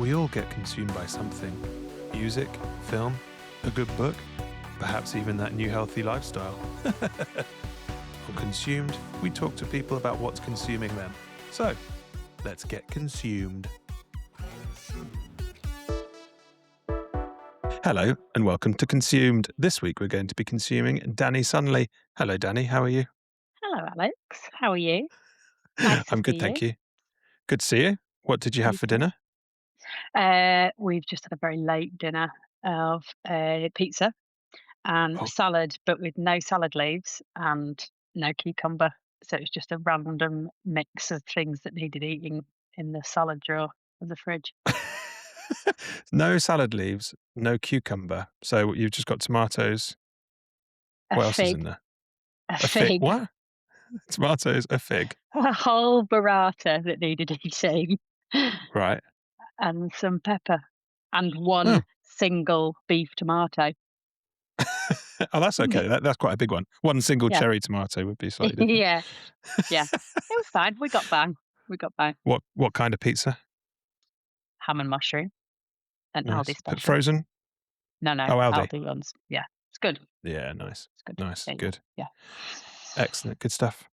We all get consumed by something. Music, film, a good book, perhaps even that new healthy lifestyle. On Consumed, we talk to people about what's consuming them. So, let's get consumed. Hello and welcome to Consumed. This week we're going to be consuming Danielle Sunley. Hello Dani, how are you? Hello, Alex. How are you? Nice to I'm see good, you. thank you. Good to see you. What did you have You for too. dinner? We've just had a very late dinner of pizza and Oh, salad, but with no salad leaves and no cucumber. So it's just a random mix of things that needed eating in the salad drawer of the fridge. no salad leaves, no cucumber. So you've just got tomatoes. A What else is in fig, there? a A fig. fig, What? Tomatoes, a fig. a whole burrata that needed eating, Right. and some pepper, and Oh, one single beef tomato. oh that's okay. That's quite a big one. One single Yeah, cherry tomato would be slightly different. yeah. Yeah, it was fine. We got by. We got by. What kind of pizza? Ham and mushroom and Nice. Aldi special. Frozen? No, no, Oh, Aldi. Aldi ones. Yeah, it's good. Yeah, nice. It's good. Nice. Yeah, yeah, Good. yeah. Excellent. Good stuff.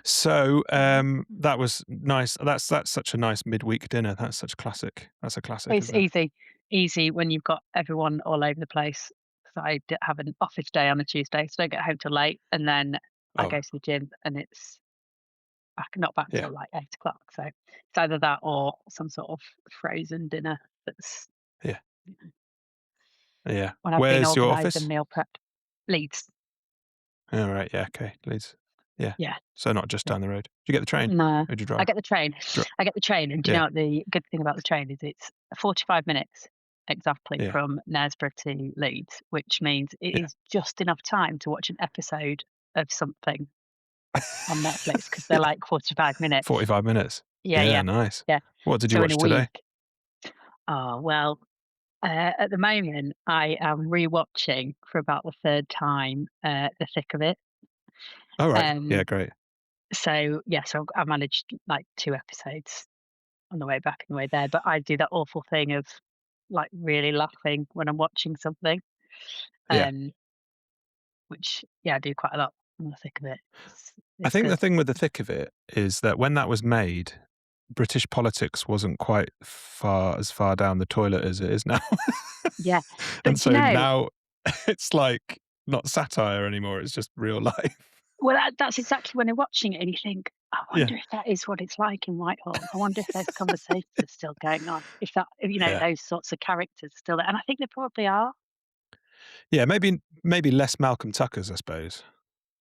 So, that was nice. That's such a nice midweek dinner. That's such a classic. That's a classic, It's isn't it? easy when you've got everyone all over the place. So have an office day on a Tuesday, so I don't get home till late, and then I Oh, go to the gym, and it's not back yeah. till like 8 o'clock. So it's either that or some sort of frozen dinner that's Yeah. you know, Yeah. when I've been Where's your organised and office? meal prepped. Leeds. Oh, right. Yeah. Okay. Leeds. Yeah. Yeah. So not just Yeah. down the road. Do you get the train? No, Or do you I drive? get the train. Dri I get the train, and do you Yeah. know what the good thing about the train is? It's 45 minutes exactly Yeah. from Knaresborough to Leeds, which means it Yeah. is just enough time to watch an episode of something on Netflix because they're like 45 minutes. 45 minutes. Yeah, Yeah. yeah, Nice. yeah. What did you So in a watch today? week, oh well. At the moment, I am rewatching for about the third time The Thick of It. All right. Yeah. Um, Great. so yeah, so I managed like 2 episodes on the way back and the way there, but I do that awful thing of, like, really laughing when I'm watching something, Yeah. um, which, yeah, I do quite a lot on the thick of it. I It's think the good. thing with the thick of it is that when that was made, British politics wasn't quite far down the toilet as it is now. Yeah, And but do you so know now it's like not satire anymore, it's just real life. well, that's exactly when you're watching it and you think, "I Yeah. wonder if that is what it's like in Whitehall. I wonder if those conversations are still going on, if Yeah. those sorts of characters are still there," and I think they probably are. Yeah, maybe less Malcolm Tuckers, I suppose.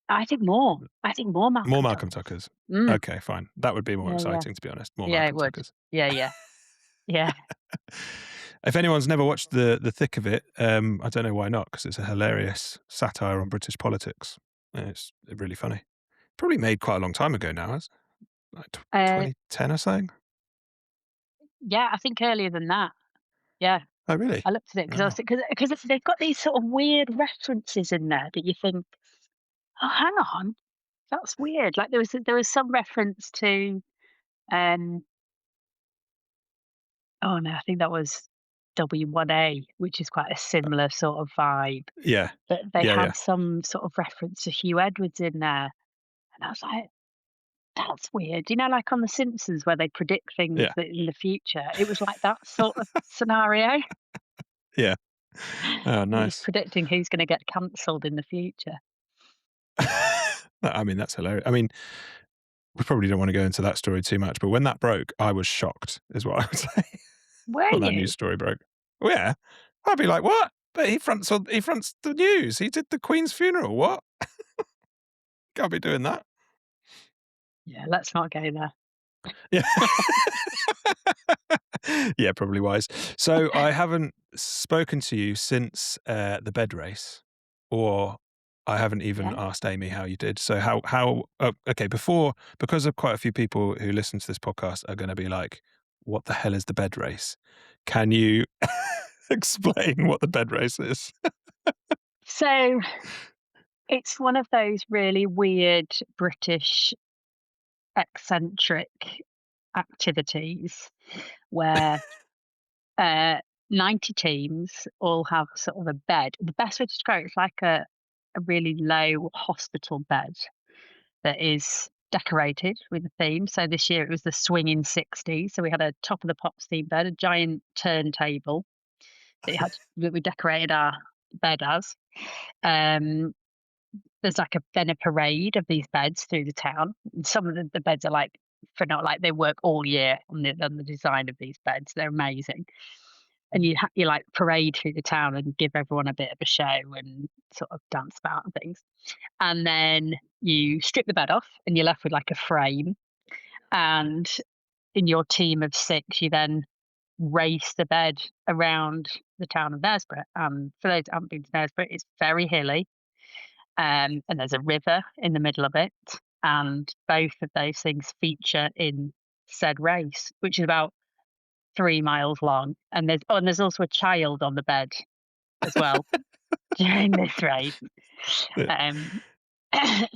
I think more. I think more More Malcolm Malcolm Tuckers. Tuckers. Mm, Okay, fine. That would be more yeah, yeah. exciting, to be honest. More Yeah, it Malcolm would. Tuckers. Yeah, yeah, yeah. If anyone's never watched the thick of it, I don't know why not, because it's a hilarious satire on British politics. It's really funny. Probably made quite a long time ago now, like Uh, 2010 or something. yeah, I think earlier than that. Yeah. Oh, really? I looked at it because I was Wow. because they've got these sort of weird references in there that you think, "Oh, hang on, that's weird." Like there was some reference to, um, oh no, I think that was W1A, which is quite a similar sort of vibe. Yeah. But they Yeah, yeah. had some sort of reference to Hugh Edwards in there, and I was like, "That's weird." You know, like on The Simpsons where they predict things Yeah. that in the future, it was like that sort of scenario. Yeah. Oh, They're just nice. predicting who's gonna get cancelled in the future. I mean, that's hilarious. I mean, we probably don't want to go into that story too much, but when that broke, I was shocked, is what I would say. Were When that news you? story broke. Well, yeah. I'd be like, "What? But he fronts the news. He did the Queen's funeral. What? Can't be doing that." Yeah, let's not go there. Yeah. Yeah, probably wise. So I haven't spoken to you since, the bed race, or I haven't even Yeah. asked Amy how you did. So okay, because of quite a few people who listen to this podcast are gonna be like, "What the hell is the bed race?" Can you explain what the bed race is? So it's one of those really weird British eccentric activities where Uh, 90 teams all have sort of a bed. The best way to describe it is like a really low hospital bed that is decorated with a theme. So this year it was the swinging 60. So we had a top of the pops theme bed, a giant turntable that we decorated our bed as. Um, there's like then a parade of these beds through the town. And some of the beds are like for not like they work all year on the design of these beds. They're amazing. And you like parade through the town and give everyone a bit of a show and sort of dance about and things. And then you strip the bed off and you're left with like a frame. And in your team of 6, you then race the bed around the town of Knaresborough. For those that haven't been to Knaresborough, it's very hilly, and there's a river in the middle of it. And both of those things feature in said race, which is about 3 miles long. And there's also a child on the bed as well during this race. Yeah. Um,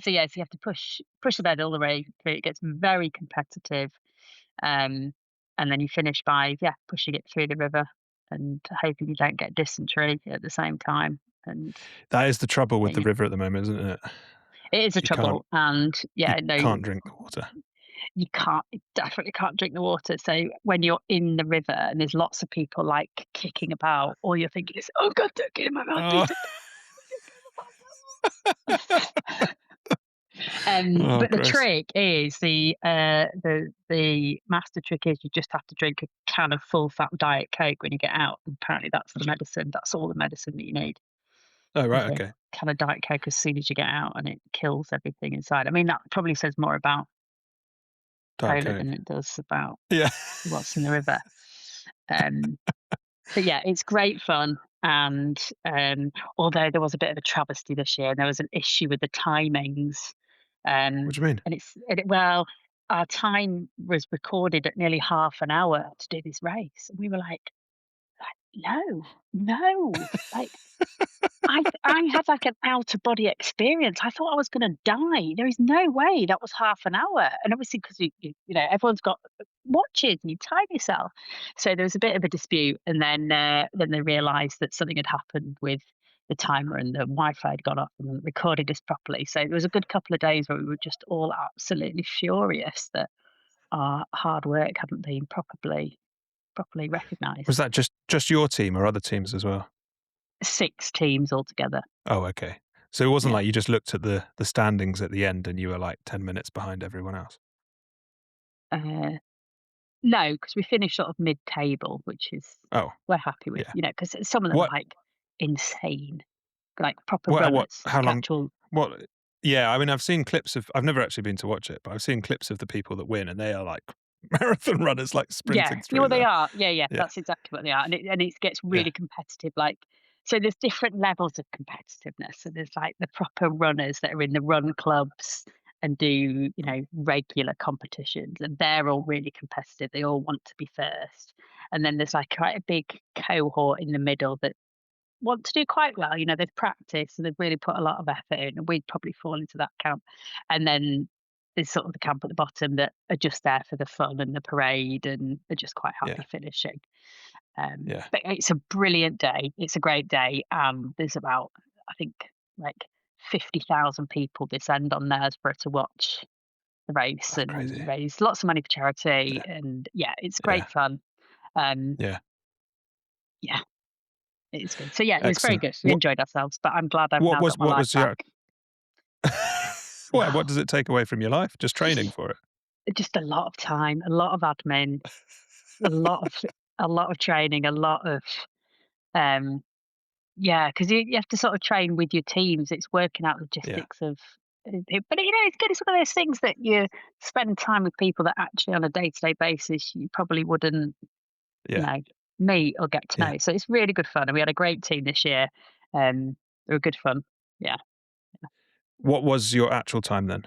so yeah, so you have to push the bed all the way through. It gets very competitive, um, and then you finish by pushing it through the river and hoping you don't get dysentery at the same time. And That is the trouble with the yeah, river at the moment, isn't it? it is a You can't trouble, and you yeah, no, can't drink the water. you definitely can't drink the water. So when you're in the river and there's lots of people like kicking about, all you're thinking is, "Oh God, don't get in my mouth, please Oh. don't get in my mouth." Oh, But the gross. trick is the master trick is you just have to drink a can of full fat Diet Coke when you get out. And apparently that's the medicine. That's all the medicine that you need. Oh, Is right, a okay. can of Diet Coke as soon as you get out, and it kills everything inside. I mean, that probably says more about Diet cola Coke. than it does about Yeah. what's in the river. Um, but yeah, it's great fun. And although there was a bit of a travesty this year, and there was an issue with the timings. What do you mean? Well, our time was recorded at nearly half an hour to do this race. And we were like, no, no. Like I had like an out of body experience. I thought I was going to die. There is no way that was half an hour. And obviously, because you know everyone's got watches and you time yourself, so there was a bit of a dispute. And then they realised that something had happened with the timer and the Wi-Fi had gone off and recorded us properly. So there was a good couple of days where we were just all absolutely furious that our hard work hadn't been properly Was recognised. that just your team or other teams as well? 6 teams altogether. Oh, okay. So it wasn't Yeah. like you just looked at the standings at the end and you were like 10 minutes behind everyone else? Uh, No, because we finished sort of mid-table, which is Oh, we're happy with, yeah. you know, because some of them are, What like, insane, like, proper what runners, how like, long actual what yeah, I mean, I've seen clips of I've never actually been to watch it, but I've seen clips of the people that win, and they are like marathon runners, like, yeah, sprinting you know through what they there. are. Yeah, yeah, Yeah, that's exactly what they are, and it gets yeah. really competitive, like so there's different levels of competitiveness. So there's, like, the proper runners that are in the run clubs and do, you know, regular competitions, and they're all really competitive, they all want to be first, and then there's, like, quite a big cohort in the middle that want to do quite well. You know, they've practiced and they've really put a lot of effort in, and we'd probably fall into that camp. And then there's sort of the camp at the bottom that are just there for the fun and the parade and are just quite Yeah, happy finishing. yeah. But it's a brilliant day. It's a great day. There's about, I think, like 50,000 people descend on Knaresborough to watch the race That's crazy. and raise lots of money for charity. Yeah, And yeah, it's yeah, great fun. Um, yeah. yeah, it's good. So yeah, it was very Excellent. good. We enjoyed ourselves, but I'm glad I've now got my What life was back. your what does it take away from your life? Just training for it? Just a lot of time, a lot of admin, a lot of training, a lot of, um yeah, 'cause you have to sort of train with your teams. It's working out Yeah, logistics of it but, you know, it's good. It's one of those things that you spend time with people that actually on a day-to-day basis you probably wouldn't, you yeah, know, meet or get to yeah. know. So it's really good fun, and we had a great team this year. They were good fun. Yeah. What was your actual time then?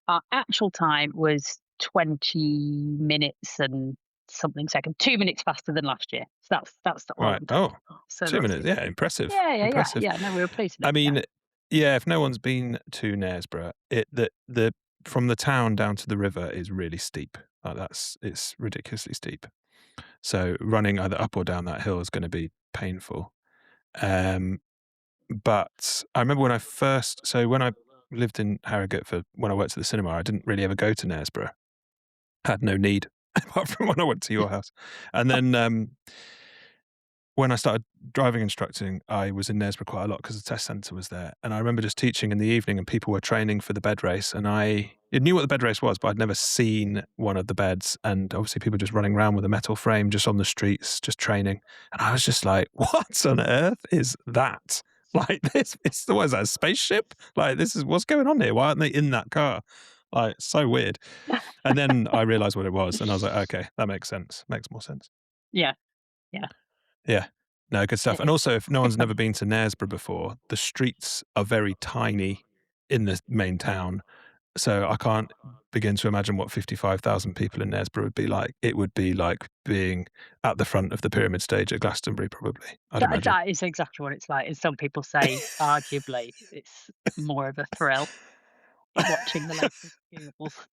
Our actual time was 20 minutes and something second, 2 minutes faster than last year. So that's all Right. I'm Oh, thankful for. So 2 that's minutes. good. Yeah, impressive, Yeah, yeah, yeah, impressive. yeah. No, we were pleased with I it. Yeah. mean, yeah, if no one's been to Knaresborough, it the from the town down to the river is really steep. Like it's ridiculously steep. So running either up or down that hill is going to be painful. Um, but I remember when I lived in Harrogate when I worked at the cinema, I didn't really ever go to Knaresborough. Had no need apart from when I went to your house. And then when I started driving instructing, I was in Knaresborough quite a lot because the test centre was there. And I remember just teaching in the evening and people were training for the bed race. And I knew what the bed race was, but I'd never seen one of the beds. And obviously people just running around with a metal frame just on the streets, just training. And I was just like, what on earth is that? Like what is that, a spaceship? Like this is what's going on here? Why aren't they in that car? Like so weird. And then I realized what it was and I was like, okay, that makes sense. Makes more sense. Yeah, yeah. Yeah. No, good stuff. It And is also, if no good one's fun. never been to Knaresborough before, the streets are very tiny in the main town. So I can't begin to imagine what 55,000 people in Knaresborough would be like. It would be like being at the front of the pyramid stage at Glastonbury, probably, I'd imagine. That is exactly what it's like, and some people say, arguably, it's more of a thrill watching the local schools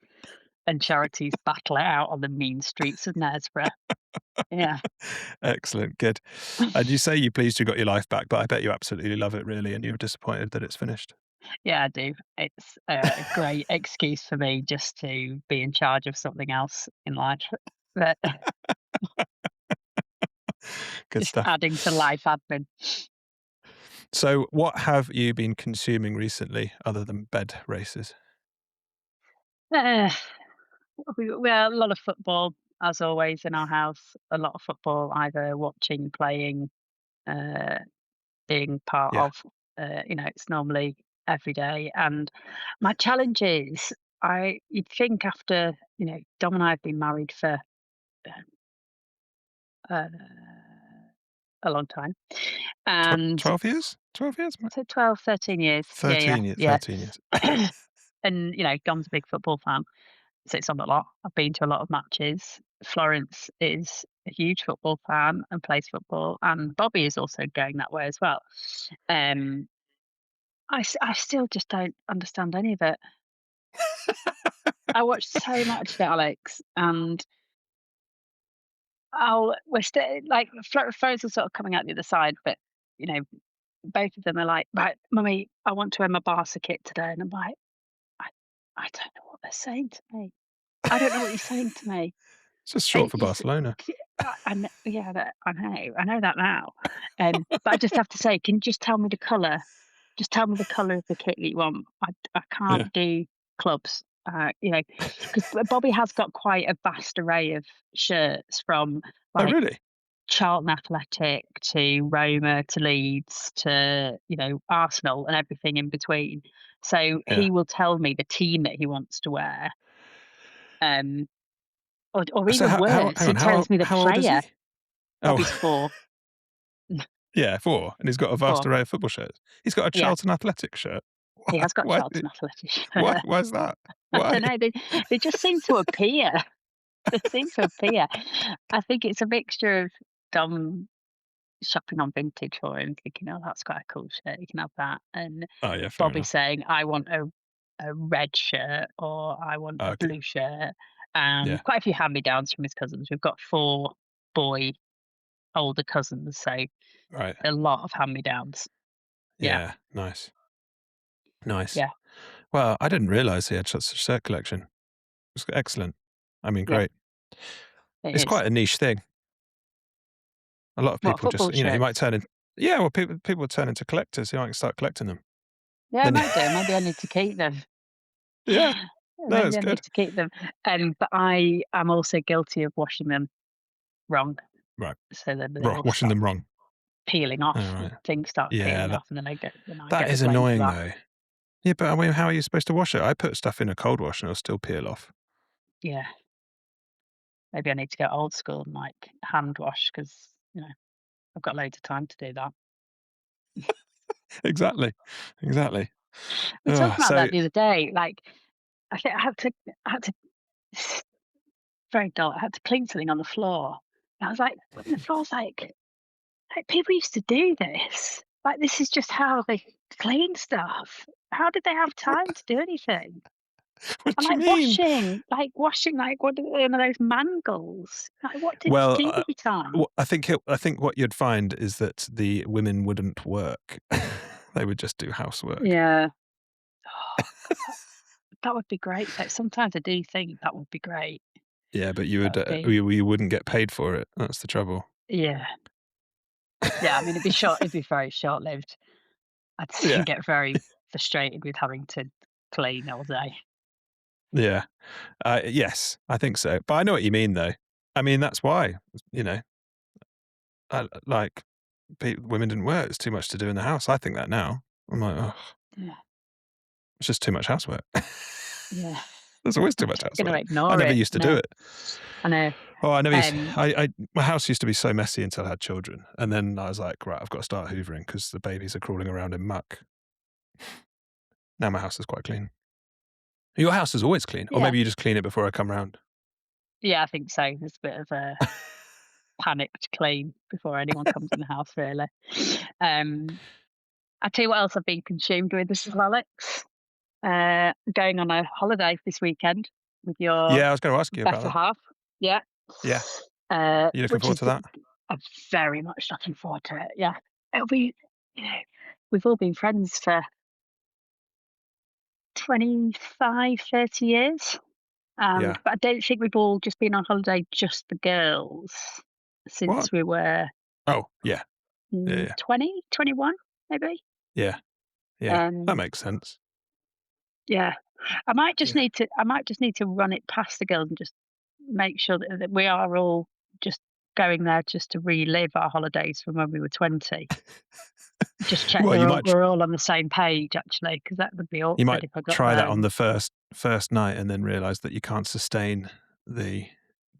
and charities battle it out on the mean streets of Knaresborough. Yeah. Excellent. Good. And you say you're pleased you got your life back, but I bet you absolutely love it, really, and you're disappointed that it's finished. Yeah, I do. It's a great excuse for me just to be in charge of something else in life. But Good just stuff. adding to life admin. So, what have you been consuming recently other than bed races? Uh, well, a lot of football, as always, in our house. A lot of football, either watching, playing, uh, being part Yeah. of. It's normally every day. And my challenge is, you'd think after, Dom and I have been married for uh, a long time, and 12 years? 12 years? so 12, 13 years. Yeah, 13 years. yeah, 13 years. yeah. And, Dom's a big football fan, sits on a lot. I've been to a lot of matches. Florence is a huge football fan and plays football, and Bobby is also going that way as well. Um, I still just don't understand any of it. I watched so much of it, Alex, and we're still like Florence is sort of coming out the other side, but you know, both of them are like, right, mummy, I want to wear my Barca kit today, and I'm like, I, I don't know what they're saying to me. I don't know what you're saying to me. It's just short And for Barcelona. yeah, I know that now. But I just have to say, can you just tell me the colour? Just tell me the colour of the kit that you want. I Yeah. can't do clubs, because Bobby has got quite a vast array of shirts from Oh, like really? Charlton Athletic to Roma to Leeds to, Arsenal and everything in between. So Yeah. he will tell me the team that he wants to wear. Um, or So even worse, hang he on, tells me the how old is player. he? Oh, Bobby's 4. yeah, 4, and he's got a vast 4. array of football shirts. He's got a Yeah, Charlton Athletic shirt. he has got Why Charlton Athletic why shirt. why's that? I Why? don't know, they just seem to appear. They seem to appear. I think it's a mixture of Dom shopping on vintage for him, thinking, "Oh, that's quite a cool shirt, you can have that," and Oh, yeah, fair Bobby enough. saying, "I want a red shirt," or "I want Oh, a okay. blue shirt," and Yeah, quite a few hand-me-downs from his cousins. We've got 4 boy older cousins, so right. a lot of hand-me-downs. Yeah, Yeah, nice. Nice. yeah, Well, I didn't realise he had such a shirt collection. It's excellent. I mean, yeah, great. it It's is. quite a niche thing. A lot of What, people just football he might shirts? turn in yeah, well, people turn into collectors. He might start collecting them. Yeah, I Then might do. Maybe I need to keep them. yeah. No, Maybe it's I need good. to keep them. But I am also guilty of washing them wrong, Right. so then they all Washing start them wrong. peeling Oh, off. right. Things start Yeah, peeling off, and then I that get the is blame for annoying, that. though. Yeah, but I mean, how are you supposed to wash it? I put stuff in a cold wash and it'll still peel off. Yeah, maybe I need to go old school and like hand wash because I've got loads of time to do that. Exactly. Exactly. We were talking about So that the other day. Like, I think I had to very dull. I had to clean something on the floor. And I was like, "What?" The floor's like people used to do this. Like, this is just how they clean stuff. How did they have time to do anything? What And do you like mean? washing like one of those mangles. Like what did you Well, do with your time? I think what you'd find is that the women wouldn't work. They would just do housework. Yeah. Oh, that would be great. Like sometimes I do think that would be great. Yeah, but That would be you wouldn't get paid for it. That's the trouble. yeah. Yeah, I mean it'd be very short lived. I'd Yeah, get very frustrated with having to clean all day. yeah. Yes, I think so. But I know what you mean, though. I mean, that's why, you know, like, women didn't work. It's too much to do in the house. I think that now. I'm like, oh, Yeah. it's just too much housework. Yeah. There's always too I'm much gonna housework. I ignore never it. used to do No. it. I know. Oh, I never used. Um My house used to be so messy until I had children, and then I was like, right, I've got to start hoovering because the babies are crawling around in muck. Now my house is quite clean. Your house is always clean, or yeah. maybe you just clean it before I come round. Yeah, I think so. There's a bit of a panicked clean before anyone comes in the house really. Um I tell you what else I've been consumed with this as well, Alex. Going on a holiday this weekend with your Yeah, I was going to ask you about better that. half. Yeah. Yeah, you looking Which forward is to that? I'm very much looking forward to it. Yeah. It'll be, you know, we've all been friends for 25, 30 years. Yeah. But I don't think we've all just been on holiday, just the girls, What? since we were Oh, yeah, yeah, yeah, 20, 21, maybe. yeah, yeah. That Um, makes sense. yeah. Yeah. I might just need to run it past the girls and just make sure that we are all just going there just to relive our holidays from when we were 20. Just check Well, we're all on the same page actually, because that would be you might awkward if I got try that there on and the first night and then realise that you can't sustain the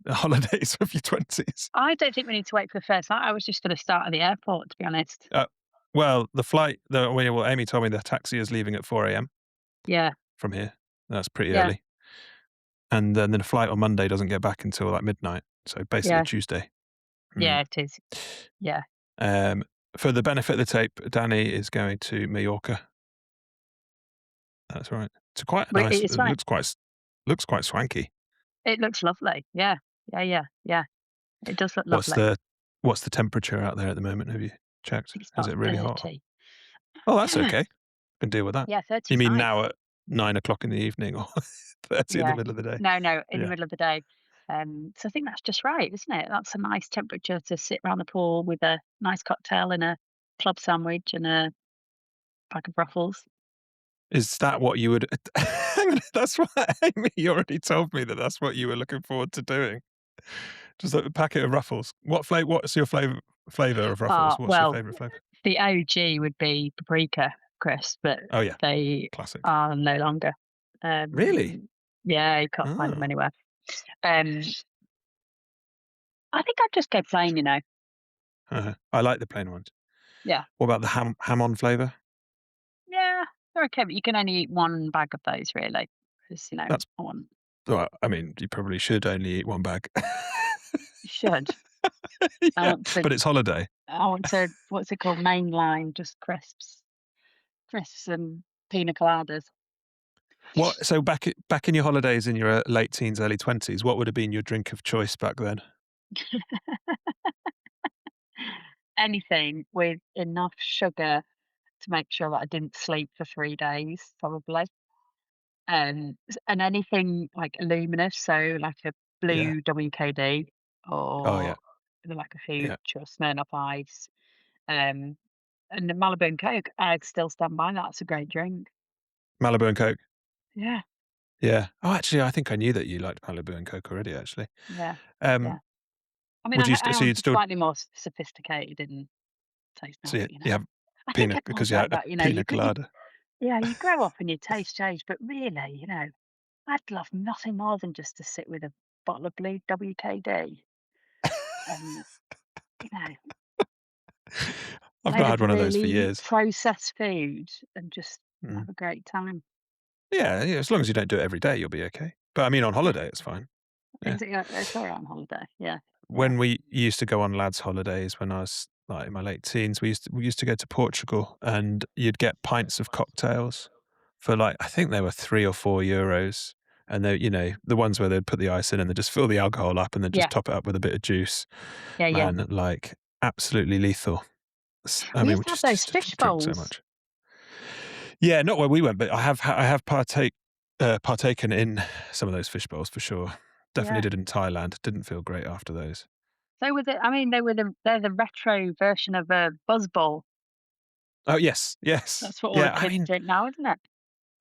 holidays of your 20s. I don't think we need to wait for the first night. I was just gonna start at the airport, to be honest. Well, Amy told me the taxi is leaving at 4 a.m. Yeah, from here. That's pretty yeah, early. And then the flight on Monday doesn't get back until, like, midnight, so basically yeah, Tuesday. yeah, Mm. it is. Yeah. Um, for the benefit of the tape, Dani is going to Mallorca. That's right. It's quite a Well, nice it's it fine. looks quite swanky. It looks lovely. Yeah. Yeah, yeah, yeah. It does look What's lovely. the what's the temperature out there at the moment? Have you checked? It's Is about it really hot? 30. Oh, that's okay. Can deal with that. Yeah, You mean 35. now at 9 o'clock in the evening or 30 in the Yeah. middle of the day? No, no, in the Yeah. middle of the day. So I think that's just right, isn't it? That's a nice temperature to sit around the pool with a nice cocktail and a club sandwich and a pack of ruffles. Is that what you would hang on, that's what Amy already told me that that's what you were looking forward to doing. Just a packet of Ruffles. What's your flavour of Ruffles? What's your Well, favourite flavour? the OG would be paprika crisp, but Oh, yeah, they classic. are no longer. Really? Yeah, you can't find them Oh, anywhere. Um, I think I'd just go plain, you know. I like the plain ones. Yeah. What about the ham-on flavour? Yeah, they're okay, but you can only eat one bag of those really, because, That's I want well, I mean, you probably should only eat one bag. you should. I Yeah, want to but it's holiday. what's it called? Mainline, just crisps. Crisps and pina coladas. So back in your holidays in your, late teens, early 20s, what would have been your drink of choice back then? Anything with enough sugar to make sure that I didn't sleep for 3 days, probably. And anything like luminous, so like a Yeah. blue WKD Oh, yeah. or like a Yeah. Hooch or Smirnoff Ice, um, and the Malibu and Coke, I'd still stand by that, it's a great drink. Malibu and Coke. Yeah, Yeah. Oh, actually, I think I knew that you liked Malibu and Coke already, actually. yeah, yeah. Um, I mean, would you I so am you'd still slightly more sophisticated in taste now, so but, you have I think pina everyone's because you like had a that, pina colada. yeah, you grow up and your taste change, but really, I'd love nothing more than just to sit with a bottle of blue WKD and, you know, I've not made had of one of those for really years. processed food and just Mm. have a great time. Yeah, yeah, as long as you don't do it every day, you'll be okay. But I mean, on holiday, it's fine. Yeah. It's alright on holiday. Yeah, yeah. When we used to go on lads' holidays when I was, like, in my late teens, we used to go to Portugal, and you'd get pints of cocktails for like, I think they were 3 or 4 euros. And they, the ones where they'd put the ice in and they just fill the alcohol up and then just Yeah, top it up with a bit of juice. yeah, yeah. Man, like absolutely lethal. I We mean, used we to have those just fish drink so bowls. much. Yeah, not where we went, but I have partaken in some of those fish bowls for sure. Definitely Yeah. did in Thailand. Didn't feel great after those. They were the I mean, they're the retro version of a buzzball. Oh, yes, yes. That's what all the Yeah, I kids mean, drink now, isn't it?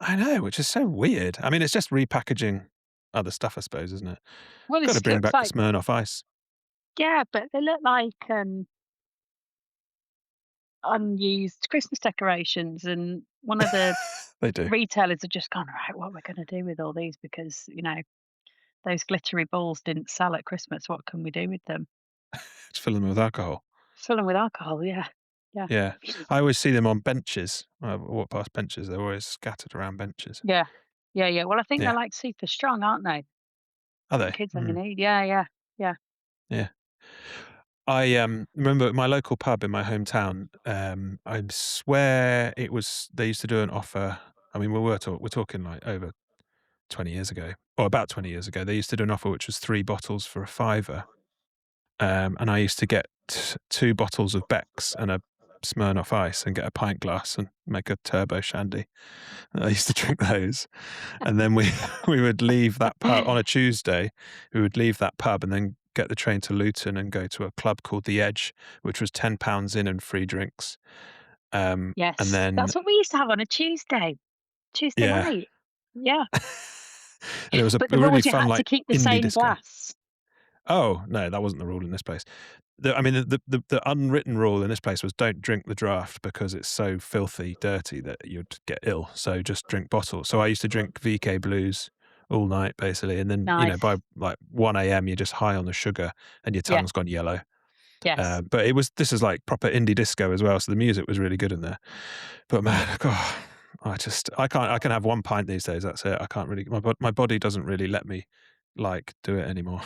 I know, which is so weird. I mean, it's just repackaging other stuff, I suppose, isn't it? Well, Gotta it bring looks back the like Smirnoff Ice. yeah, but they look like, unused Christmas decorations, and one of the They do. retailers have just gone, "Right, what we're gonna do with all these because, those glittery balls didn't sell at Christmas. What can we do with them?" Just fill them with alcohol. Fill them with alcohol, yeah. Yeah. Yeah. I always see them on benches. I walk past benches, they're always scattered around benches. Yeah. Yeah, yeah. Well, I think they're, Yeah. like, super strong, aren't they? Are For they? kids only Mm, need. Yeah, yeah, yeah. yeah. I, remember my local pub in my hometown, I swear it was they used to do an offer. I mean, we're talking, like, over 20 years ago, or about 20 years ago. They used to do an offer which was 3 bottles for a fiver, and I used to get 2 bottles of Beck's and a Smirnoff Ice and get a pint glass and make a turbo shandy. I used to drink those, and then we we would leave that pub on a Tuesday. We would leave that pub and then get the train to Luton and go to a club called The Edge, which was £10 in and free drinks. And Yes. then That's what we used to have on a Tuesday yeah, night. Yeah. and it was But a the rule really was you fun had to like keep the indie same disco. glass. Oh no, that wasn't the rule in this place. I mean, the unwritten rule in this place was don't drink the draft because it's so filthy, dirty that you'd get ill. So just drink bottles. So I used to drink VK Blues all night basically, and then by Nice. like 1 a.m. you're just high on the sugar and your Yeah. tongue's gone yellow. Yes. But this is like proper indie disco as well, so the music was really good in there. But man, God, I can have 1 pint these days. That's it. I can't really. My body doesn't really let me like do it anymore.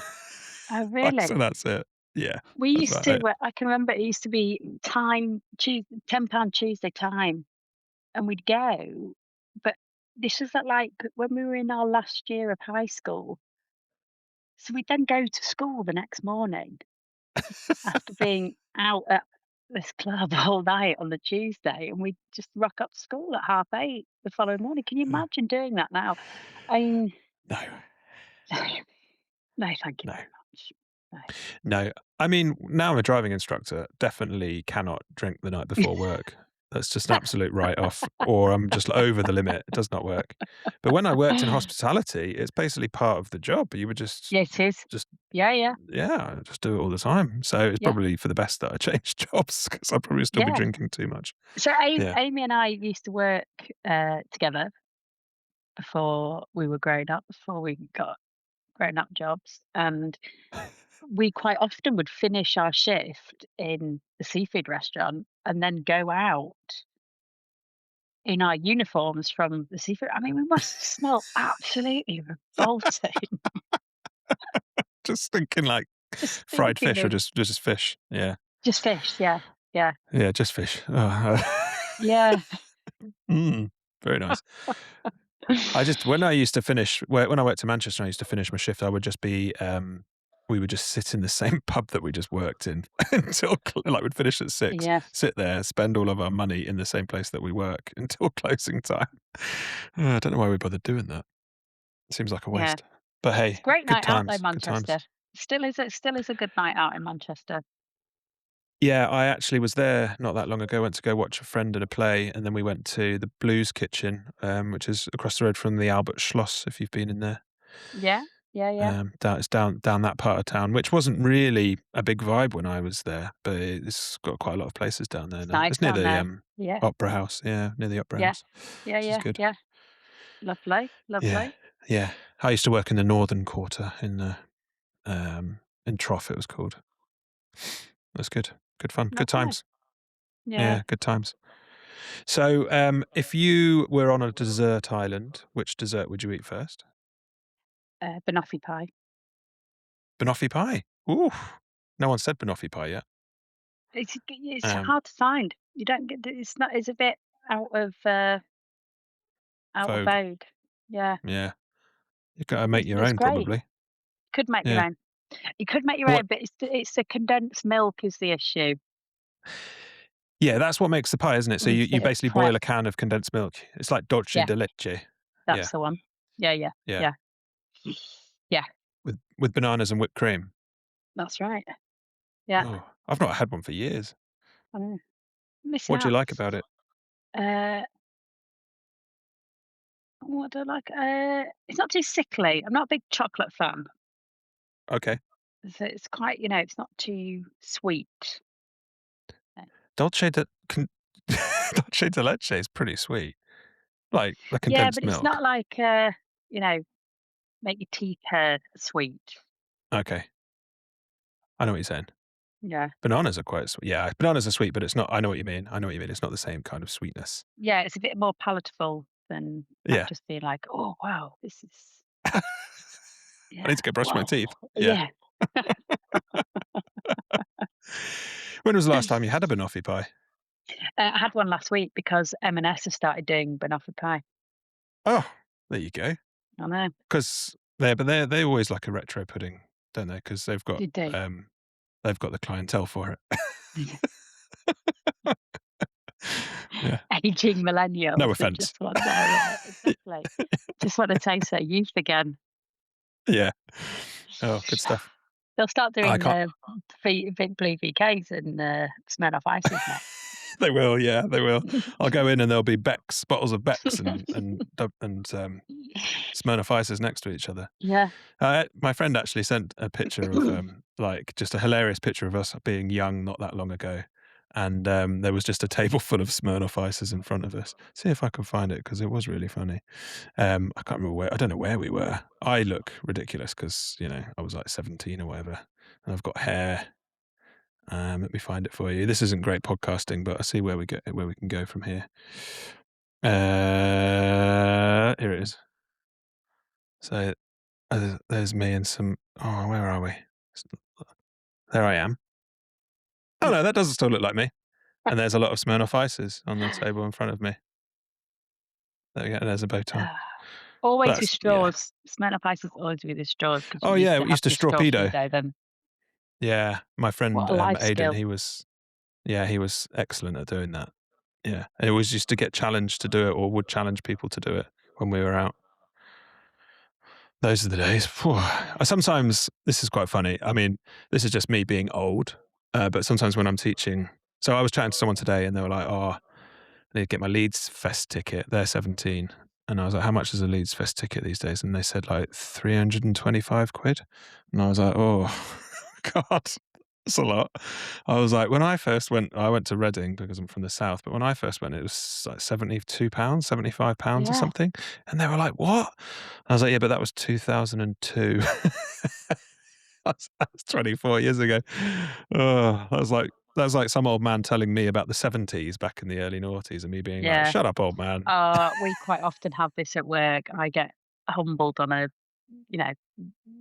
Oh, Like, so really? that's it. Yeah, We that's used about to, it. I can remember it used to be £10 Tuesday time, and we'd go, but this was at, like, when we were in our last year of high school, so we'd then go to school the next morning after being out at this club all night on the Tuesday, and we'd just rock up to school at 8:30 the following morning. Can you imagine doing that now? I mean, No, no, no, thank you no. very much. No. No, I mean, now I'm a driving instructor, definitely cannot drink the night before work. That's just an absolute write-off, or I'm just over the limit. It does not work. But when I worked in hospitality, it's basically part of the job. You would Yeah, it is. just Yeah, yeah, yeah, just do it all the time. So it's yeah, probably for the best that I changed jobs because I'd probably still be yeah. drinking too much. So Yeah. Amy and I used to work together before we were grown up, before we got grown up jobs, and we quite often would finish our shift in the seafood restaurant and then go out in our uniforms from the seafood. I mean, we must smell absolutely revolting. Just thinking like Just fried thinking fish or of just fish. Yeah. just fish. Yeah, yeah, Yeah, just fish. Oh, yeah. very nice. I just when I used to finish when I worked in Manchester, I used to finish my shift. I would just be we would just sit in the same pub that we just worked in until like we'd finish at 6, Yes, sit there, spend all of our money in the same place that we work until closing time. I don't know why we bothered doing that. Seems like a yeah. waste. But It's hey, a great good night out though, times, good Manchester. times. Still is a good night out in Manchester. Yeah, I actually was there not that long ago. Went to go watch a friend at a play, and then we went to the Blues Kitchen, which is across the road from the Albert Schloss. If you've been in there, Yeah, yeah, yeah. it's down that part of town, which wasn't really a big vibe when I was there, but it's got quite a lot of places down there It's now. nice It's near down the there. Yeah, Opera House, yeah, near the Opera yeah, House, yeah, which is yeah, good. yeah. Lovely, Yeah, lovely. yeah. I used to work in the Northern Quarter in Trough. It was called. That's good. Good fun. Good Lovely. times. Yeah. Yeah, good times. So, if you were on a desert island, which dessert would you eat first? Banoffee pie. Banoffee pie. Ooh, no one said banoffee pie yet. It's Um, hard to find. You don't get it's not it's a bit out of, out of Vogue. vogue. Yeah, Yeah. You gotta make your it's own great. probably. Could make your Yeah. own. You could make your What own, but it's the condensed milk is the issue Yeah, that's what makes the pie, isn't it? So with you the basically boil prep. a can of condensed milk. It's like dolce Yeah, de leche. Yeah. that's the one. Yeah, yeah, Yeah. yeah, yeah. With bananas and whipped cream. That's right. Yeah, Oh, I've not had one for years. I know. Missing What do you out. like about it? Uh, what do I like? It's not too sickly. I'm not a big chocolate fan, Okay. so it's quite, it's not too sweet. Uh, Dolce de con dolce de leche is pretty sweet. Like the Yeah, condensed but it's milk. not like you know, make your teeth hurt sweet. Okay. I know what you're saying. Yeah, Bananas are quite sweet. Yeah, bananas are sweet, but it's not I know what you mean. I know what you mean. It's not the same kind of sweetness. yeah, it's a bit more palatable than Yeah. just being like, oh wow, this is I yeah, need to go brush my whoa, teeth. Yeah. yeah. When was the last time you had a banoffee pie? I had one last week because M&S have started doing banoffee pie. Oh, there you go. I know. 'Cause they always like a retro pudding, don't they? Because Did they? they've got the clientele for it. Yeah. Aging No millennials that offense. just want their exactly. Just want to taste their youth again. Yeah. Oh, good stuff. They'll start I doing can't big blue VKs and Smirnoff Ices next. They will, yeah, they will. I'll go in and there'll be Beck's, bottles of Beck's and Smirnoff Ices next to each other. Yeah. My friend actually sent a picture of, like, just a hilarious picture of us being young not that long ago, and, there was just a table full of Smirnoff Ices in front of us. See if I can find it because it was really funny. I can't remember where I don't know where we were. I look ridiculous because I was, like, 17 or whatever, and I've got hair. Let me find it for you. This isn't great podcasting, but I see where we can go from here. Here it is. So there's me and some. Oh, where are we? There I am. Oh no, that doesn't still look like me. And there's a lot of Smirnoff Ices on the table in front of me. There we go. There's a bow tie. Always with That's yeah. straws. Smirnoff Ices always with the straws because Oh you used yeah, to we have used to your straw Strawpedo. then. Yeah, my friend What a life Aidan, skill. he was excellent at doing that. Yeah, and it was used to get challenged to do it, or would challenge people to do it when we were out. Those are the days. Phew. Sometimes this is quite funny. I mean, this is just me being old, but sometimes when I'm teaching, so I was chatting to someone today, and they were like, "Oh, I need to get my Leeds Fest ticket." They're 17, and I was like, "How much is a Leeds Fest ticket these days?" And they said like 325 quid, and I was like, "Oh, God." That's a lot. I was like, when I first went, I went to Reading because I'm from the south, but when I first went, it was like £72, £75 or Yeah. something. And they were like, what? I was like, yeah, but that was 2002. That was 24 years ago. Oh, that was like some old man telling me about the 70s back in the early noughties and me being like, Yeah. shut up, old man. We quite often have this at work. I get humbled on a, you know,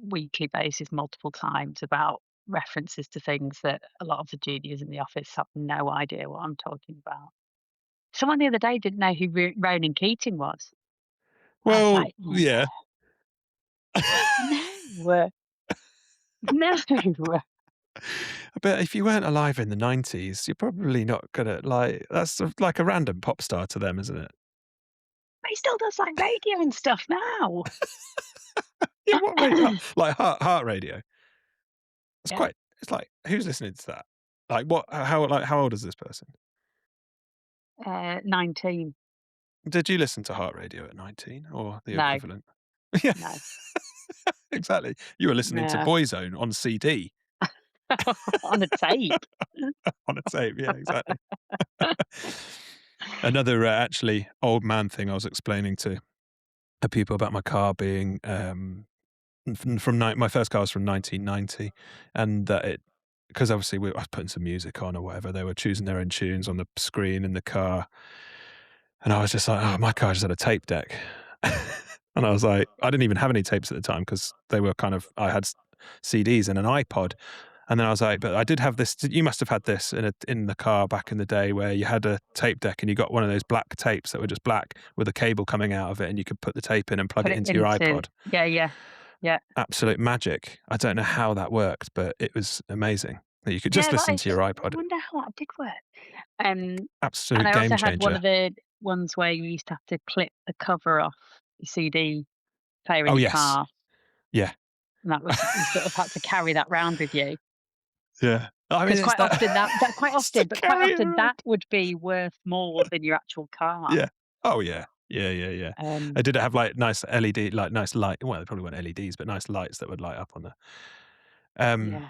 weekly basis multiple times about references to things that a lot of the juniors in the office have no idea what I'm talking about. Someone the other day didn't know who Ronan Keating was. I was Well, like, "No, yeah. no, no." But if you weren't alive in the 90s, you're probably not gonna like that's like a random pop star to them, isn't it? But he still does, like, radio and stuff now. Yeah, what radio? Like heart radio. Yeah, It's like who's listening to that? Like how old is this person? 19. Did you listen to heart radio at 19 or the No, equivalent? Yeah, no. exactly. You were listening to Yeah. Boyzone on CD, On a tape. on a tape. Yeah, exactly. Another actually old man thing I was explaining to people about my car being my first car was from 1990, and that it because obviously I was putting some music on or whatever. They were choosing their own tunes on the screen in the car, and I was just like, "Oh, my car just had a tape deck," and I was like, I didn't even have any tapes at the time because they were kind of I had CDs and an iPod, And then I was like, but I did have this. You must have had this in the car back in the day, where you had a tape deck and you got one of those black tapes that were just black with a cable coming out of it, and you could put the tape in and plug Put it it into your into, iPod. yeah, yeah, yeah. Absolute magic. I don't know how that worked, but it was amazing that you could just Yeah, that listen is, to your I iPod. wonder how that did work. And Absolute I game also had one changer. of the ones where you used to have to clip the cover off your CD player in Oh your yes, car, yeah, and that was, you sort of had to carry that round with you. yeah. I mean, Because it's quite that. often that quite It's to often, but quite carry it often around. that would be worth more than your actual car. Yeah. Oh yeah. Yeah, yeah, yeah. I Um, did have like nice LED, like nice light. Well, they probably weren't LEDs, but nice lights that would light up on there. Um, yeah.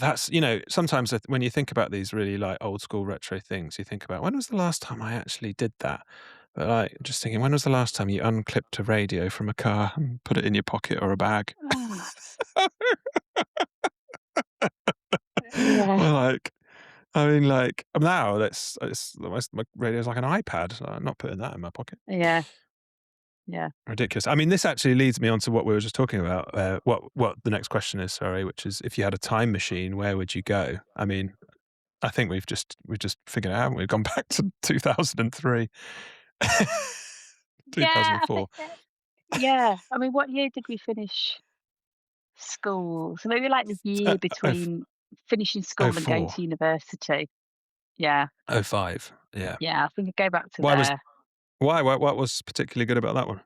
that's sometimes when you think about these really like old school retro things, you think about when was the last time I actually did that. But like just thinking, when was the last time you unclipped a radio from a car and put it in your pocket or a bag? Ah, yeah, Well, like I mean, like now it's my radio's like an iPad. So I'm not putting that in my pocket. yeah, yeah. Ridiculous. I mean, this actually leads me on to what we were just talking about. What the next question is, sorry, which is if you had a time machine, where would you go? I mean, I think we've just figured it out. We've gone back to 2003, Yeah, I 2004. think that, yeah. I mean, what year did we finish school? So maybe like the Uh, year oh, between finishing school and going 04, to university. Yeah, 05. Yeah. yeah, I think I'd go back to Why was there. what was particularly good about that one?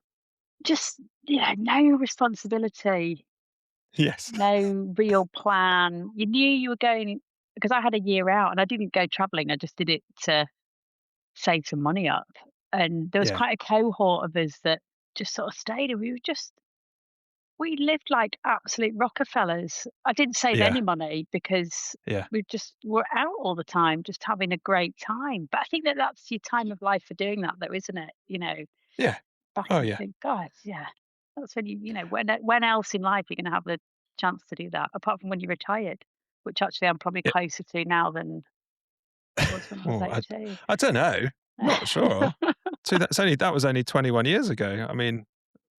Just, yeah, no responsibility, Yes. no real plan. You knew you were going, because I had a year out and I didn't go traveling. I just did it to save some money up. And there was Yeah. quite a cohort of us that just sort of stayed, and we lived like absolute Rockefellers. I didn't save Yeah. any money because Yeah. we just were out all the time, just having a great time. But I think that that's your time of life for doing that, though, isn't it? Yeah. Back Oh and yeah. think, God, yeah, that's when when else in life you're going to have the chance to do that, apart from when you're retired, which actually I'm probably Yeah. closer to now than I was when I was Well, 18. I don't know. Not sure. So that was only 21 years ago. I mean,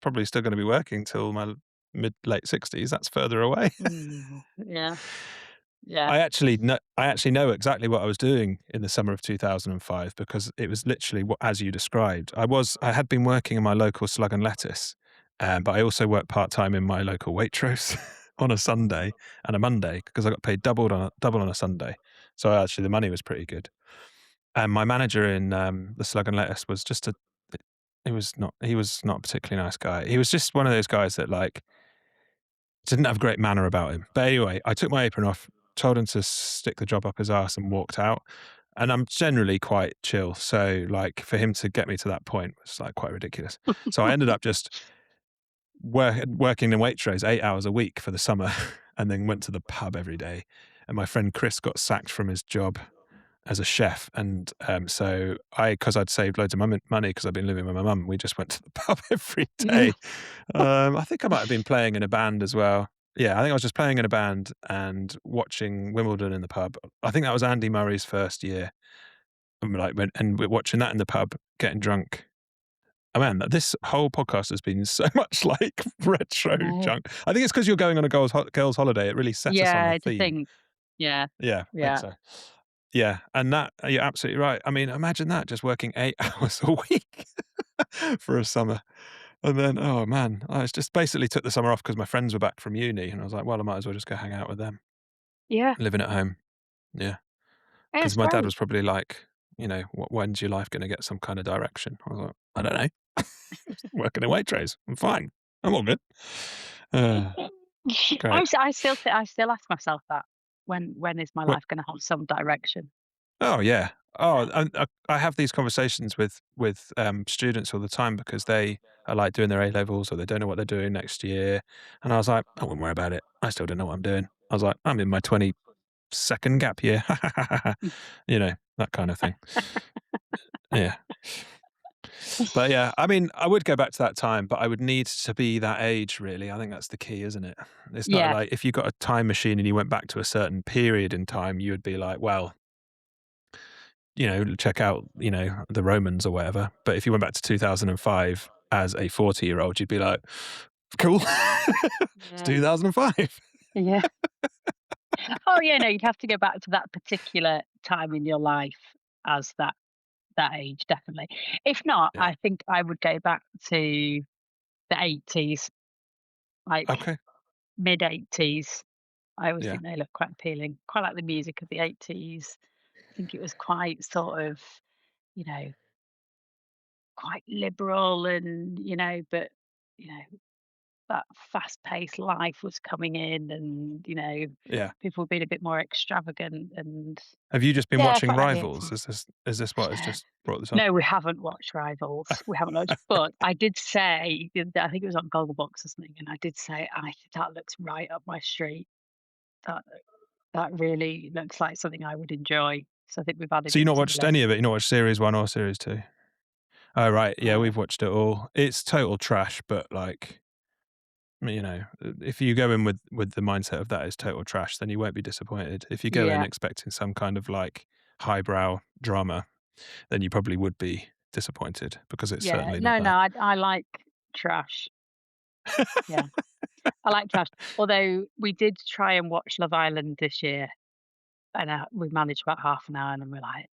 probably still gonna be working till my mid late 60s. That's further away. Mm, yeah, yeah. I actually know exactly what I was doing in the summer of 2005 because it was literally what as you described. I had been working in my local Slug and Lettuce, but I also worked part-time in my local Waitrose on a Sunday and a Monday because I got paid double on a Sunday. So actually the money was pretty good. And my manager in, the Slug and Lettuce was just a he was not a particularly nice guy. He was just one of those guys that, like, didn't have great manner about him. But anyway, I took my apron off, told him to stick the job up his arse and walked out. And I'm generally quite chill, so, like, for him to get me to that point was, like, quite ridiculous. So I ended up just working in Waitrose 8 hours a week for the summer and then went to the pub every day. And my friend Chris got sacked from his job as a chef, and so because I'd saved loads of money because I'd been living with my mum, we just went to the pub every day. I think I might have been playing in a band as well. Yeah, I think I was just playing in a band and watching Wimbledon in the pub. I think that was Andy Murray's first year, and we're watching that in the pub, getting drunk. Oh man, this whole podcast has been so much like retro No. junk. I think it's because you're going on a girls' holiday. It really set us on a Yeah, to theme. think. Yeah, Yeah, I think yeah. so. Yeah, and that you're absolutely right. I mean, imagine that, just working 8 hours a week for a summer. And then, oh man, I just basically took the summer off because my friends were back from uni, and I was like, "Well, I might as well just go hang out with them, Yeah, living at home." Yeah, because it's my dad great. was probably like, "When's your life gonna get some kind of direction?" I was like, "I don't know. Working in Waitrose. I'm fine. I'm all good." Uh, great. I still ask myself that. When is my life gonna have some direction? Oh yeah. Oh, and I have these conversations with students all the time because they are like doing their A levels or they don't know what they're doing next year, and I was like, I wouldn't worry about it. I still don't know what I'm doing. I was like, I'm in my 22nd gap year, that kind of thing. Yeah, but yeah, I mean, I would go back to that time, but I would need to be that age. Really, I think that's the key, isn't it? It's not Yeah, like if you got a time machine and you went back to a certain period in time, you would be like, well, check out, the Romans or whatever. But if you went back to 2005 as a 40-year-old, you'd be like, cool. It's yeah, 2005. yeah. Oh, yeah, no, you'd have to go back to that particular time in your life as that age, definitely. If not, Yeah. I think I would go back to the 80s, like Okay. mid-80s. I always Yeah. think they look quite appealing. Quite like the music of the 80s. I think it was quite sort of, you know, quite liberal and, but, you know, that fast-paced life was coming in and, Yeah. people were being a bit more extravagant and Have you just been yeah, watching quite like the Rivals? 80s. Is this what has just brought this on? No, we haven't watched Rivals. We haven't watched, but I did say, I think it was on Gogglebox or something, and I did say, that looks right up my street. That that really looks like something I would enjoy. So I think we've added So you it not to the watched any list. of it? You not watched series 1 or series 2? Oh, right. Yeah, Uh, we've watched it all. It's total trash, but, like, if you go in with the mindset of that is total trash, then you won't be disappointed. If you go in yeah, expecting some kind of, like, highbrow drama, then you probably would be disappointed because it's yeah. certainly not No, no, that. I like trash. Yeah, I like trash. Although we did try and watch Love Island this year, and we managed about half an hour, and then we're like,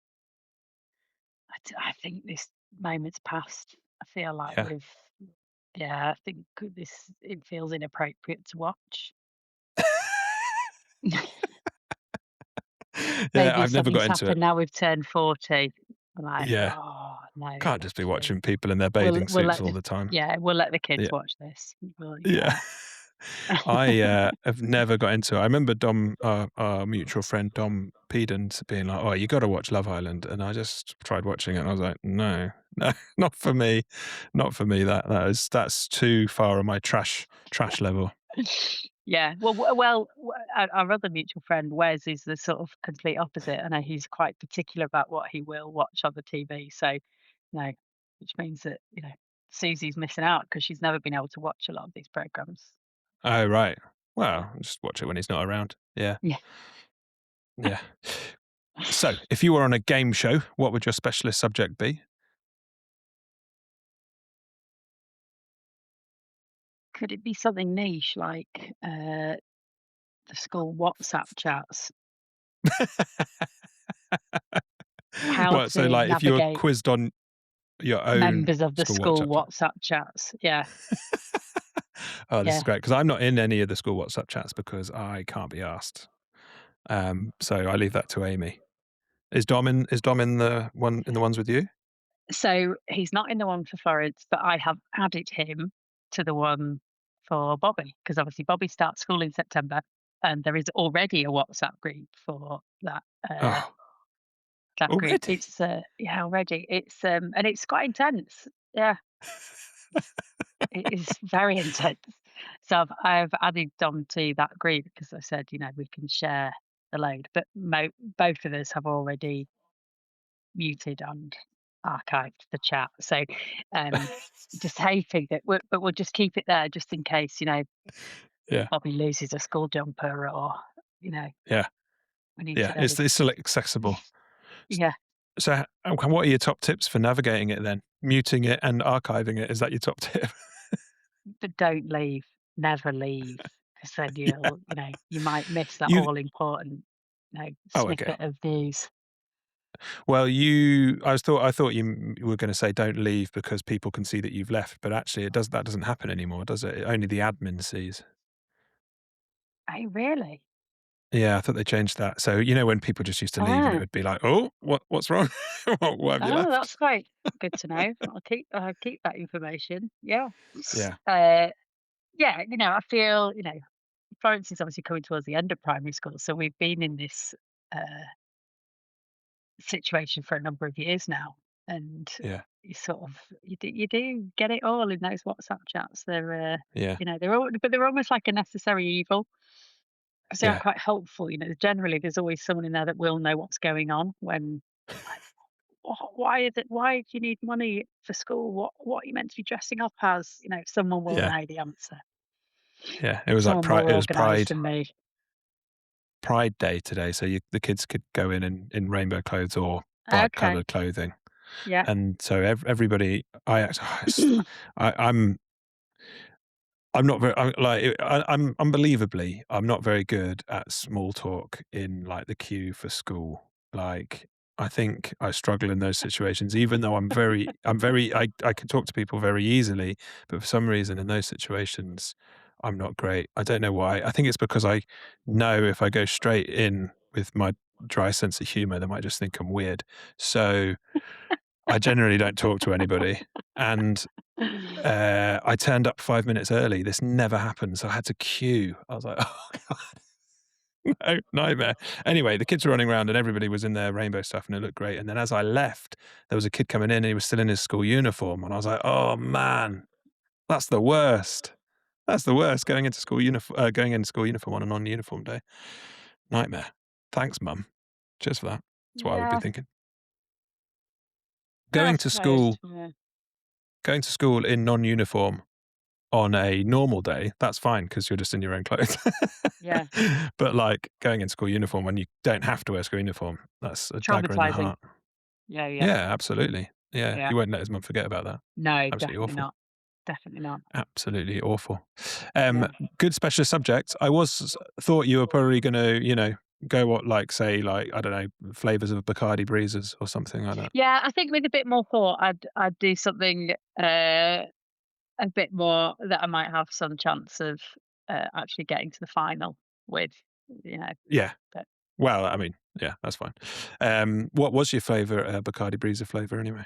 I think this moment's past. I feel like Yeah. yeah, I think it feels inappropriate to watch. Yeah, Maybe I've never got something's into it. happened now we've turned 40. I'm like, Yeah. "Oh, no, Can't just be actually, watching people in their we'll bathing we'll suits let all the the time. we'll let the kids Yeah. watch this." Well, Yeah. yeah. Have never got into it. I remember Dom, our mutual friend Dom Pedant being like, "Oh, you gotta watch Love Island," and I just tried watching it, and I was like, "No, no, not for me, not for me. That's too far on my trash level." Yeah. Well, our other mutual friend, Wes, is the sort of complete opposite. I know he's quite particular about what he will watch on the TV, so, no, which means that, Susie's missing out because she's never been able to watch a lot of these programs. Oh, right. Yeah. Well, just watch it when he's not around. Yeah, Yeah. yeah. So, if you were on a game show, what would your specialist subject be? Could it be something niche like, the school WhatsApp chats? How What? So, to like, if you were navigate quizzed on your own members of the school school WhatsApp chat. WhatsApp chats. Yeah, Oh, this is yeah. great because I'm not in any of the school WhatsApp chats because I can't be asked. So I leave that to Amy. Is Dom in the ones with you? So he's not in the one for Florence, but I have added him to the one for Bobby because obviously Bobby starts school in September, and there is already a WhatsApp group for Oh, that group. already? It's yeah, already. It's and it's quite intense. Yeah, it is very intense. So I've added Dom to that group because I said, we can share the load, but both of us have already muted and archived the chat. So, um, just hoping that we'll just keep it there just in case, Yeah, Bobby loses a school jumper or, yeah, we need to yeah. know It's still accessible. S- yeah, So, what are your top tips for navigating it then? Muting it and archiving it, is that your top tip? but don't leave, never leave, because then Yeah. you might miss that You all important, Oh, okay. snippet of news. Well, I thought you were gonna say don't leave because people can see that you've left, but actually that doesn't happen anymore, does it? Only the admin sees. Oh, really? Yeah, I thought they changed that. So, when people just used to leave and it Ah, would be like, "Oh, what's wrong? What have you oh, left?" that's quite good to know. I'll keep that information. Yeah. Yeah, Uh, yeah, I feel, Florence is obviously coming towards the end of primary school, so we've been in this uh, situation for a number of years now, and yeah, you do get it all in those WhatsApp chats. They're yeah, but they're almost like a necessary evil. 'Cause they are yeah, quite helpful. Generally, there's always someone in there that will know what's going on. When like, why is it? Why do you need money for school? What are you meant to be dressing up as? Someone will yeah, know the answer. yeah. It was like Someone more it was organised than me. Pride Day today, so the kids could go in rainbow clothes or bright Okay. coloured clothing, Yeah. and so everybody, I actually, I, I'm I'm not very I'm unbelievably, I'm not very good at small talk in, like, the queue for school. Like, I think I struggle in those situations, even though I can talk to people very easily, but for some reason in those situations, I'm not great. I don't know why. I think it's because I know if I go straight in with my dry sense of humor, they might just think I'm weird. So, I generally don't talk to anybody, and I turned up 5 minutes early. This never happened, so I had to queue. I was like, "Oh god, no, nightmare." Anyway, the kids were running around and everybody was in their rainbow stuff and it looked great, and then as I left, there was a kid coming in and he was still in his school uniform, and I was like, "Oh man, that's the worst. That's the worst, going into school uniform on a non-uniform day. Nightmare. Thanks, mum. Cheers for that." That's what I would be Yeah, thinking. I Going to suppose. school Yeah, going to school in non-uniform on a normal day, that's fine because 'cause you're just in your own clothes. yeah. But, like, going in school uniform when you don't have to wear school uniform, that's a dagger in the Traumatizing. heart. Yeah, yeah, Yeah, absolutely. Yeah, yeah. he won't let his mum forget about that. No, Absolutely definitely awful. not. Definitely not. Absolutely awful. Yeah. Good specialist subject. I was thought you were probably gonna, go what, like, say, like, I don't know, flavors of Bacardi breezes or something like that. Yeah, I think with a bit more thought, I'd do something a bit more that I might have some chance of actually getting to the final with, you know. Yeah. But Well, I mean, yeah, that's fine. What was your favorite, Bacardi breezer flavor anyway?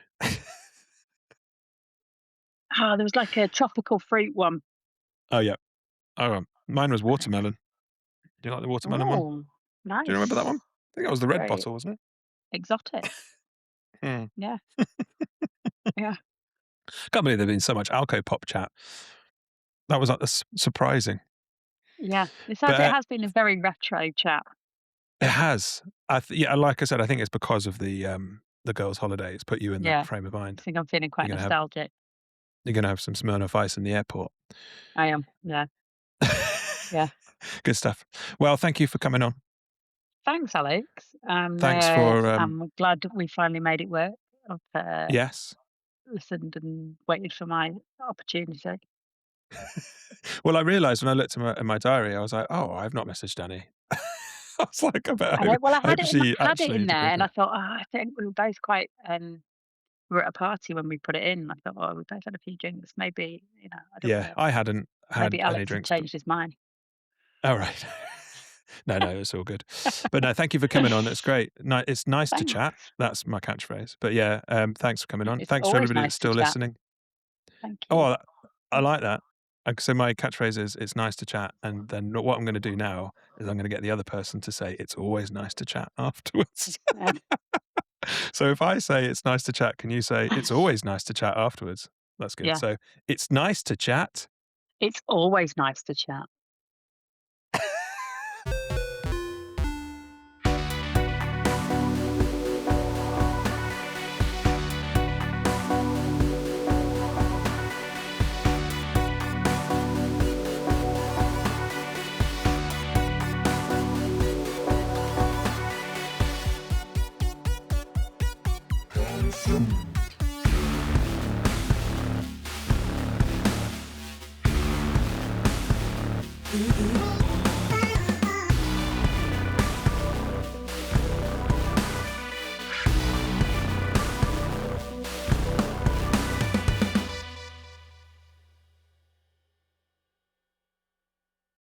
there was like a tropical fruit one. Oh, yeah. Oh, mine was watermelon. Do you like the watermelon one? Oh, Do you remember that one? nice. I think that was the red Very bottle, wasn't it? exotic. Hmm. Yeah, yeah, Can't believe there's been so much alcopop chat. That was, like, surprising. yeah. But, It has been a very retro chat. it has. Yeah, like I said, I think it's because of the girls' holiday. It's put you in that Yeah, frame of I mind. think I'm feeling You're quite gonna have nostalgic. you're gonna have some Smirnoff Ice in the airport. I am. Yeah, yeah. Good stuff. Well, thank you for coming on. Thanks, Alex. Thanks for, I'm glad that we finally made it work. I've yes. listened and waited for my opportunity. Well, I realized when I looked at my diary, I was like, "Oh, I've not messaged Dani." I was like, I know. Well, I hope she I had it actually in there, did and I it." thought, oh, I think we were both quite. We were at a party when we put it in. I thought, oh, we both had a few drinks. Maybe, I don't Yeah, want to. I hadn't Maybe had any Alex had drinks, but changed his mind. oh, right. No, no, it's all good. But no, thank you for coming on. It's great. It's nice to chat. Thanks. That's my catchphrase. But yeah, thanks for coming on. It's Thanks for always everybody nice that's to still chat. listening. Thank Oh, you. well, I like that. So my catchphrase is, "It's nice to chat," and then what I'm gonna do now is I'm gonna get the other person to say, "It's always nice to chat," afterwards. Uh, So if I say, "It's nice to chat," can you say, "It's always nice to chat," afterwards? That's good. yeah, So, "It's nice to chat." it's always nice to chat.